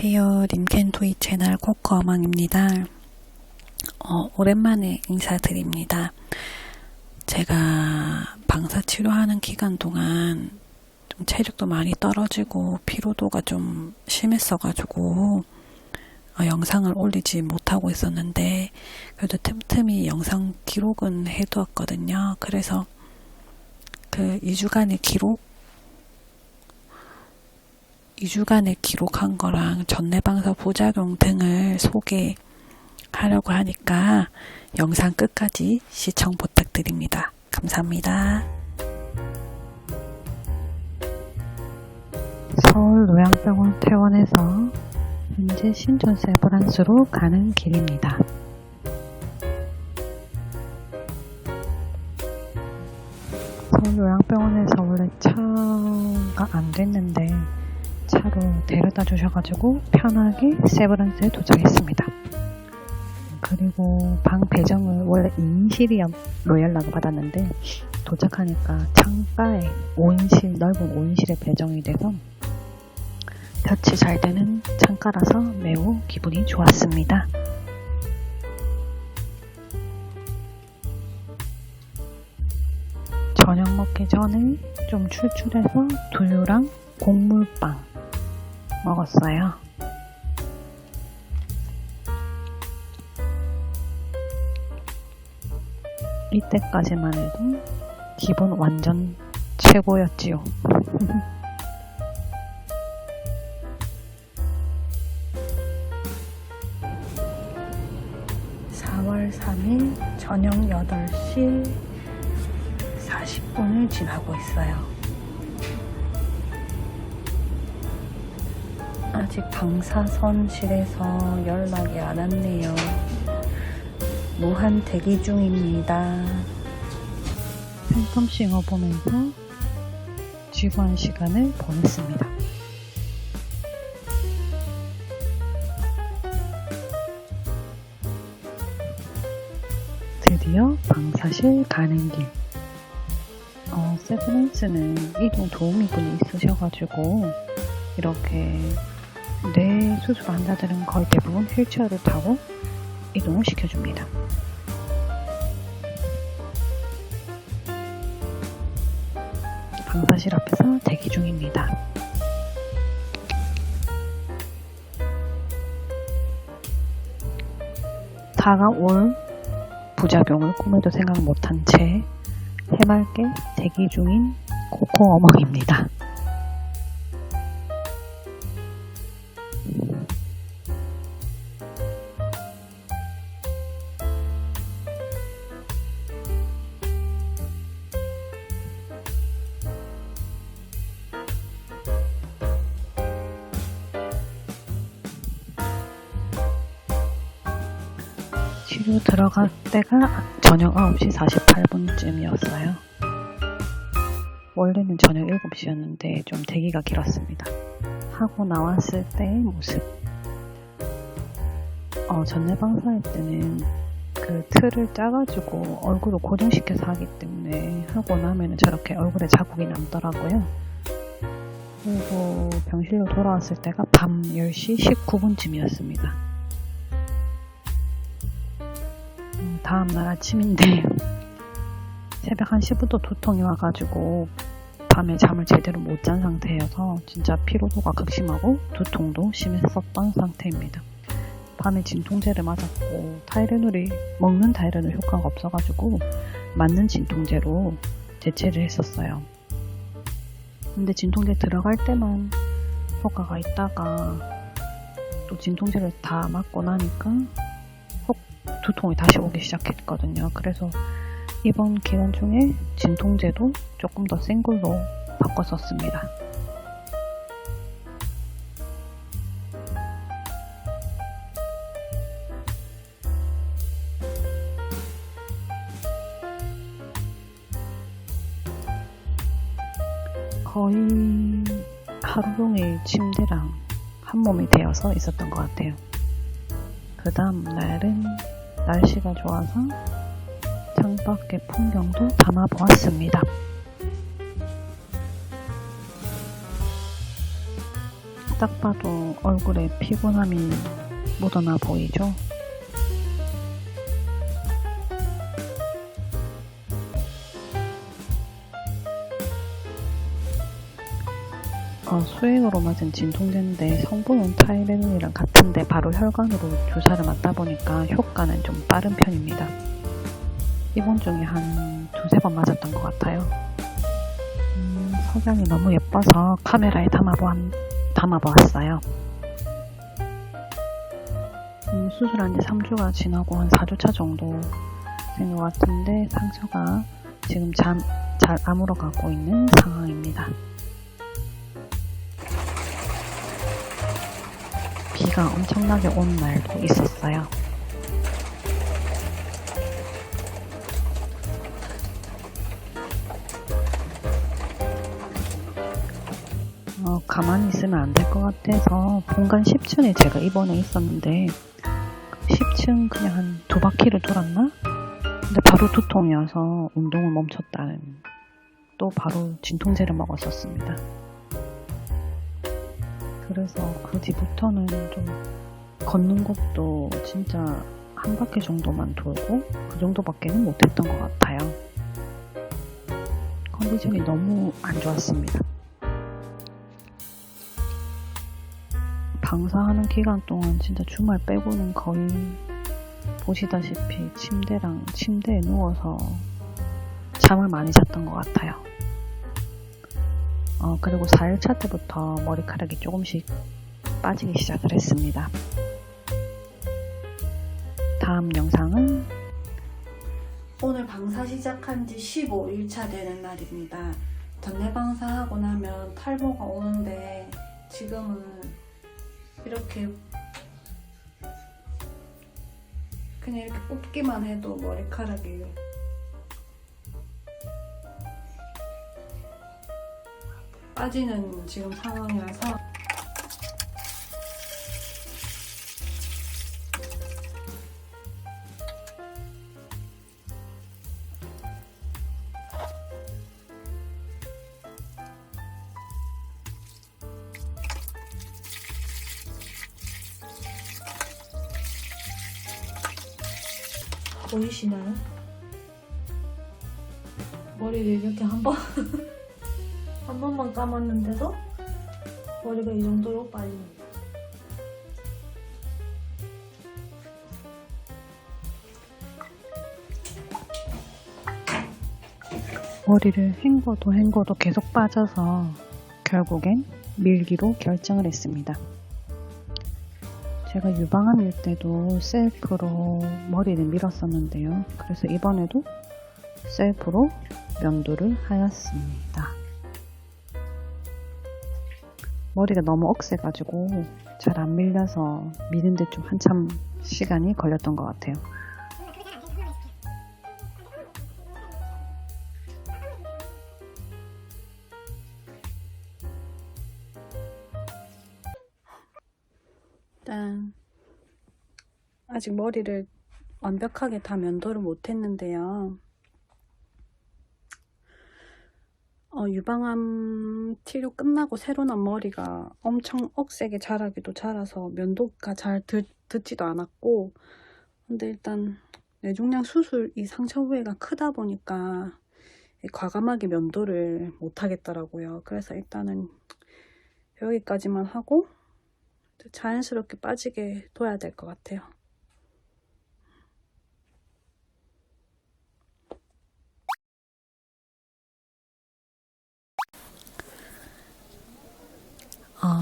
안녕하세요. 림켄토이 채널 코코어망입니다. 오랜만에 인사드립니다. 제가 방사 치료하는 기간 동안 좀 체력도 많이 떨어지고 피로도가 좀 심했어가지고 영상을 올리지 못하고 있었는데 그래도 틈틈이 영상 기록은 해두었거든요. 그래서 그 2주간의 기록한 거랑 전내방사 부작용 등을 소개하려고 하니까 영상 끝까지 시청 부탁드립니다. 감사합니다. 서울 노양병원 퇴원해서 현재 신촌 세브란스로 가는 길입니다. 서울 요양병원에서 원래 차가 안 됐는데 차로 데려다 주셔가지고 편하게 세브란스에 도착했습니다. 그리고 방 배정을 원래 2인실로 연락을 받았는데 도착하니까 창가에 5인실, 넓은 5인실에 배정이 돼서 볕이 잘 되는 창가라서 매우 기분이 좋았습니다. 저녁 먹기 전에 좀 출출해서 두유랑 곡물빵 먹었어요. 이때까지만 해도 기분 완전 최고였지요. 4월 3일 저녁 8시 40분을 지나고 있어요. 아직 방사선실에서 연락이 안 왔네요. 무한 대기 중입니다. 팬텀 싱어 보면서 지루한 시간을 보냈습니다. 드디어 방사실 가는 길. 세브란스는 이동 도우미분이 있으셔가지고 이렇게 뇌 수술 환자들은 거의 대부분 휠체어를 타고 이동을 시켜줍니다. 방사실 앞에서 대기 중입니다. 다가올 부작용을 꿈에도 생각 못한 채 해맑게 대기 중인 코코어멍입니다. 치료 들어갈 때가 저녁 9시 48분쯤이었어요. 원래는 저녁 7시였는데 좀 대기가 길었습니다. 하고 나왔을 때의 모습. 전내방사할 때는 그 틀을 짜가지고 얼굴을 고정시켜서 하기 때문에 하고 나면은 저렇게 얼굴에 자국이 남더라고요. 그리고 병실로 돌아왔을 때가 밤 10시 19분쯤이었습니다. 다음날 아침인데 새벽 1시부터 두통이 와가지고 밤에 잠을 제대로 못 잔 상태여서 진짜 피로도가 극심하고 두통도 심했었던 상태입니다. 밤에 진통제를 맞았고 먹는 타이레놀 효과가 없어가지고 맞는 진통제로 대체를 했었어요. 근데 진통제 들어갈 때만 효과가 있다가 또 진통제를 다 맞고 나니까 두통이 다시 오기 시작했거든요. 그래서 이번 기간 중에 진통제도 조금 더 센 걸로 바꿨었습니다. 거의 하루 종일 침대랑 한 몸이 되어서 있었던 것 같아요. 그 다음 날은 날씨가 좋아서 창밖의 풍경도 담아보았습니다. 딱 봐도 얼굴에 피곤함이 묻어나 보이죠? 수액으로 맞은 진통제인데 성분은 타이레놀이랑 같은데 바로 혈관으로 주사를 맞다 보니까 효과는 좀 빠른 편입니다. 이번 중에 한 두세 번 맞았던 것 같아요. 석양이 너무 예뻐서 카메라에 담아보았어요. 수술한 지 3주가 지나고 한 4주차 정도 된 것 같은데 상처가 지금 잘 아물어가고 있는 상황입니다. 비가 엄청나게 온 날도 있었어요. 가만히 있으면 안 될 것 같아서 본관 10층에 제가 입원해 있었는데 10층 그냥 한 2바퀴를 돌았나? 근데 바로 두통이어서 운동을 멈췄다는, 또 바로 진통제를 먹었었습니다. 그래서 그 뒤부터는 좀 걷는 것도 진짜 한 바퀴 정도만 돌고 그 정도밖에는 못했던 것 같아요. 컨디션이 너무 안 좋았습니다. 방사하는 기간 동안 진짜 주말 빼고는 거의 보시다시피 침대에 누워서 잠을 많이 잤던 것 같아요. 그리고 4일차 때부터 머리카락이 조금씩 빠지기 시작을 했습니다. 다음 영상은 오늘 방사 시작한 지 15일차 되는 날입니다. 전내 방사하고 나면 탈모가 오는데 지금은 이렇게 그냥 이렇게 뽑기만 해도 머리카락이 빠지는 지금 상황이라서 보이시나요? 머리를 이렇게 한 번만 감았는데도 머리가 이 정도로 빠집니다. 머리를 헹궈도 계속 빠져서 결국엔 밀기로 결정을 했습니다. 제가 유방암일 때도 셀프로 머리를 밀었었는데요. 그래서 이번에도 셀프로 면도를 하였습니다. 머리가 너무 억세가지고 잘 안 밀려서 미는데 좀 한참 시간이 걸렸던 것 같아요. 일단 아직 머리를 완벽하게 다 면도를 못했는데요. 유방암 치료 끝나고 새로 난 머리가 엄청 억세게 자라기도 자라서 면도가 잘 듣지도 않았고, 근데 일단 뇌종양 수술 이 상처 부위가 크다 보니까 과감하게 면도를 못 하겠더라고요. 그래서 일단은 여기까지만 하고 자연스럽게 빠지게 둬야 될 것 같아요.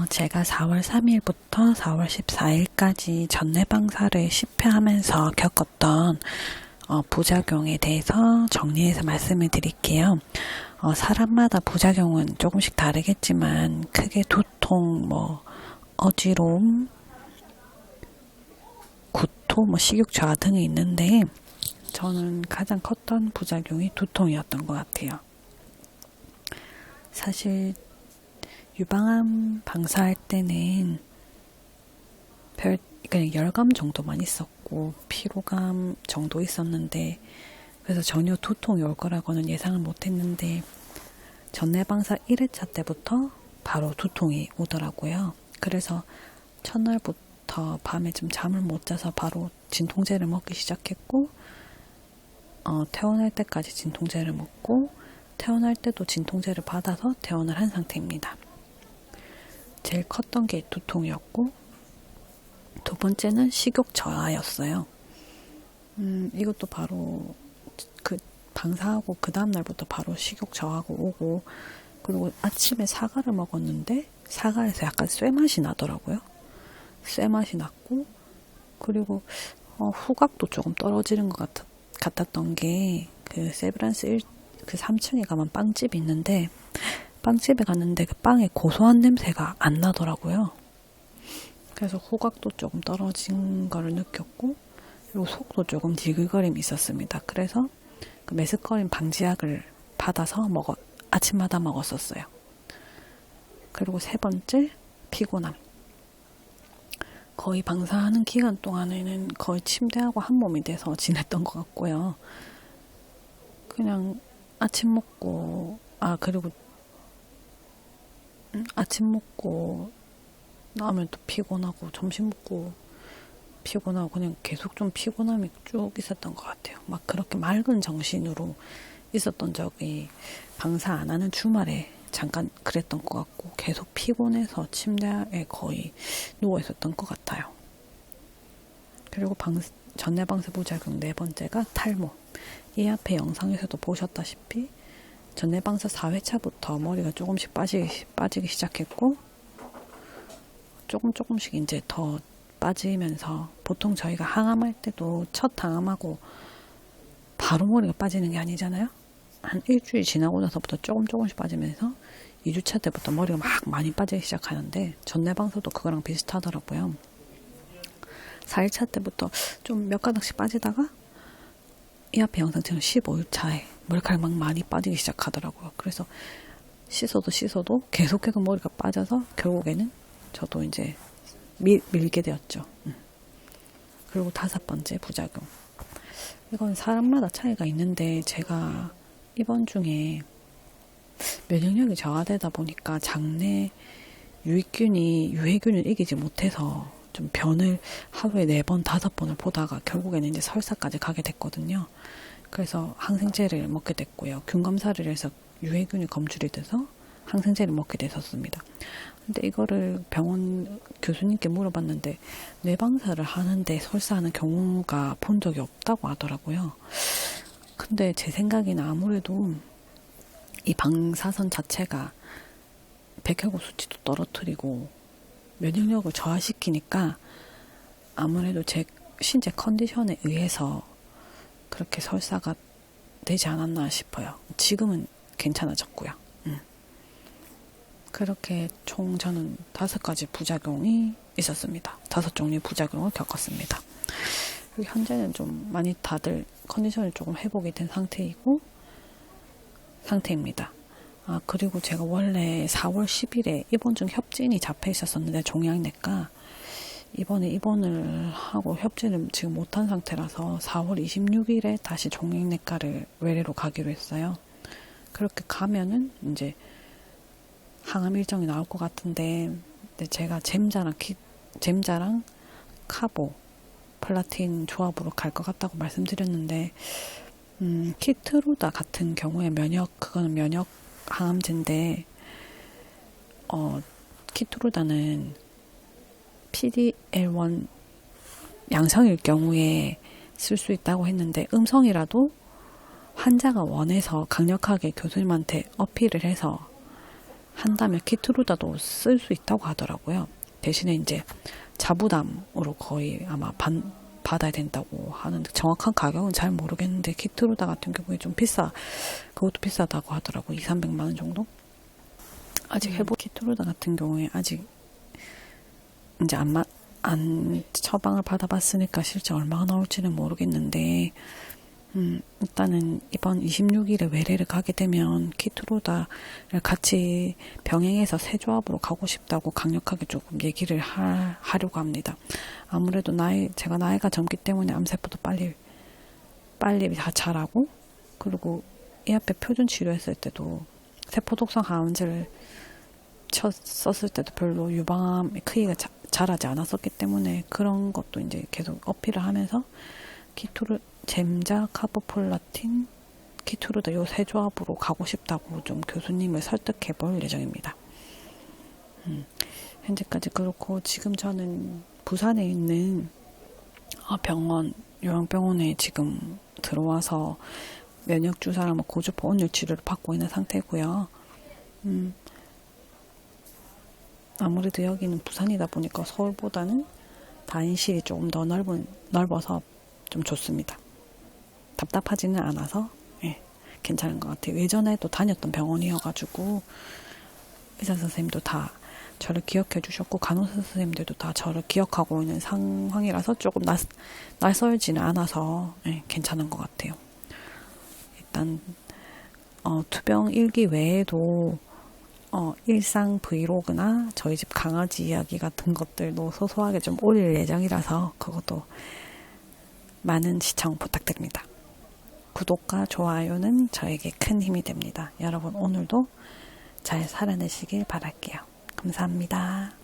제가 4월 3일부터 4월 14일까지 전내방사를 10회 하면서 겪었던 부작용에 대해서 정리해서 말씀을 드릴게요. 사람마다 부작용은 조금씩 다르겠지만 크게 두통, 어지러움, 구토, 식욕 저하 등이 있는데 저는 가장 컸던 부작용이 두통이었던 것 같아요. 사실 유방암 방사할 때는 그냥 열감 정도만 있었고 피로감 정도 있었는데, 그래서 전혀 두통이 올 거라고는 예상을 못했는데 전내방사 1회차 때부터 바로 두통이 오더라고요. 그래서 첫날부터 밤에 좀 잠을 못 자서 바로 진통제를 먹기 시작했고, 퇴원할 때까지 진통제를 먹고, 퇴원할 때도 진통제를 받아서 퇴원을 한 상태입니다. 제일 컸던 게 두통이었고, 두 번째는 식욕 저하였어요. 이것도 바로 그 방사하고 그 다음날부터 바로 식욕 저하가 오고, 그리고 아침에 사과를 먹었는데 사과에서 약간 쇠맛이 나더라고요. 쇠맛이 났고, 그리고 후각도 조금 떨어지는 것 같았던 게, 그 세브란스 그 3층에 가면 빵집이 있는데, 빵집에 갔는데 그 빵에 고소한 냄새가 안 나더라고요. 그래서 후각도 조금 떨어진 거를 느꼈고, 그리고 속도 조금 디글거림이 있었습니다. 그래서 그 메스꺼림 방지약을 받아서 아침마다 먹었었어요. 그리고 세 번째, 피곤함. 거의 방사하는 기간 동안에는 거의 침대하고 한 몸이 돼서 지냈던 것 같고요. 그냥 아침 먹고 나오면 또 피곤하고, 점심 먹고 피곤하고, 그냥 계속 좀 피곤함이 쭉 있었던 것 같아요. 막 그렇게 맑은 정신으로 있었던 적이 방사 안 하는 주말에 잠깐 그랬던 것 같고, 계속 피곤해서 침대에 거의 누워 있었던 것 같아요. 그리고 전내방세 부작용 네 번째가 탈모. 이 앞에 영상에서도 보셨다시피 전내방세 4회차부터 머리가 조금씩 빠지기 시작했고, 조금씩 이제 더 빠지면서, 보통 저희가 항암할 때도 첫 항암하고 바로 머리가 빠지는 게 아니잖아요. 한 일주일 지나고 나서부터 조금씩 빠지면서 2주차 때부터 머리가 막 많이 빠지기 시작하는데, 전내방세도 그거랑 비슷하더라고요. 4일차 때부터 좀 몇 가닥씩 빠지다가 이 앞에 영상처럼 15일차에 머리카락 막 많이 빠지기 시작하더라고요. 그래서 씻어도 계속 머리가 빠져서 결국에는 저도 이제 밀게 되었죠. 그리고 다섯 번째 부작용. 이건 사람마다 차이가 있는데, 제가 입원 중에 면역력이 저하되다 보니까 장내 유해균을 이기지 못해서 좀 변을 하루에 4번, 5번을 보다가 결국에는 이제 설사까지 가게 됐거든요. 그래서 항생제를 먹게 됐고요. 균 검사를 해서 유해균이 검출이 돼서 항생제를 먹게 됐었습니다. 근데 이거를 병원 교수님께 물어봤는데, 뇌방사를 하는데 설사하는 경우가 본 적이 없다고 하더라고요. 근데 제 생각에는 아무래도 이 방사선 자체가 백혈구 수치도 떨어뜨리고 면역력을 저하시키니까 아무래도 제 신체 컨디션에 의해서 그렇게 설사가 되지 않았나 싶어요. 지금은 괜찮아졌고요. 그렇게 총 저는 5가지 부작용이 있었습니다. 5종류의 부작용을 겪었습니다. 그리고 현재는 좀 많이 다들 컨디션이 조금 회복이 된 상태입니다. 그리고 제가 원래 4월 10일에 입원 중 협진이 잡혀 있었었는데, 종양내과, 이번에 입원을 하고 협진을 지금 못한 상태라서 4월 26일에 다시 종양내과를 외래로 가기로 했어요. 그렇게 가면은 이제 항암 일정이 나올 것 같은데, 근데 제가 잼자랑 카보, 플라틴 조합으로 갈 것 같다고 말씀드렸는데, 키트루다 같은 경우에 그거는 면역 항암제인데, 키트루다는 PD-L1 양성일 경우에 쓸 수 있다고 했는데, 음성이라도 환자가 원해서 강력하게 교수님한테 어필을 해서 한다면 키트루다도 쓸 수 있다고 하더라고요. 대신에 이제 자부담으로 거의 아마 받아야 된다고 하는데, 정확한 가격은 잘 모르겠는데, 키트루다 같은 경우에 좀 그것도 비싸다고 하더라고요. 200~300만 원 정도? 아직 키트루다 같은 경우에 아직 이제 안 처방을 받아봤으니까 실제 얼마가 나올지는 모르겠는데, 일단은 이번 26일에 외래를 가게 되면 키트루다를 같이 병행해서 새 조합으로 가고 싶다고 강력하게 조금 얘기를 하려고 합니다. 아무래도 제가 나이가 젊기 때문에 암세포도 빨리 다 자라고, 그리고 이 앞에 표준 치료했을 때도 세포독성 항암제를 쳤었을 때도 별로 유방암 크기가 자라지 않았었기 때문에 그런 것도 이제 계속 어필을 하면서 키토르, 젬자, 카보폴라틴, 키토르다 요 세 조합으로 가고 싶다고 좀 교수님을 설득해 볼 예정입니다. 현재까지 그렇고, 지금 저는 부산에 있는 병원, 요양병원에 지금 들어와서 면역 주사랑 고주파 온열 치료를 받고 있는 상태고요. 아무래도 여기는 부산이다 보니까 서울보다는 다인실이 조금 더 넓어서 좀 좋습니다. 답답하지는 않아서 괜찮은 것 같아요. 예전에도 다녔던 병원이어가지고 의사 선생님도 다 저를 기억해 주셨고 간호사 선생님들도 다 저를 기억하고 있는 상황이라서 조금 낯설지는 않아서 괜찮은 것 같아요. 일단 투병 일기 외에도 일상 브이로그나 저희 집 강아지 이야기 같은 것들도 소소하게 좀 올릴 예정이라서 그것도 많은 시청 부탁드립니다. 구독과 좋아요는 저에게 큰 힘이 됩니다. 여러분 오늘도 잘 살아내시길 바랄게요. 감사합니다.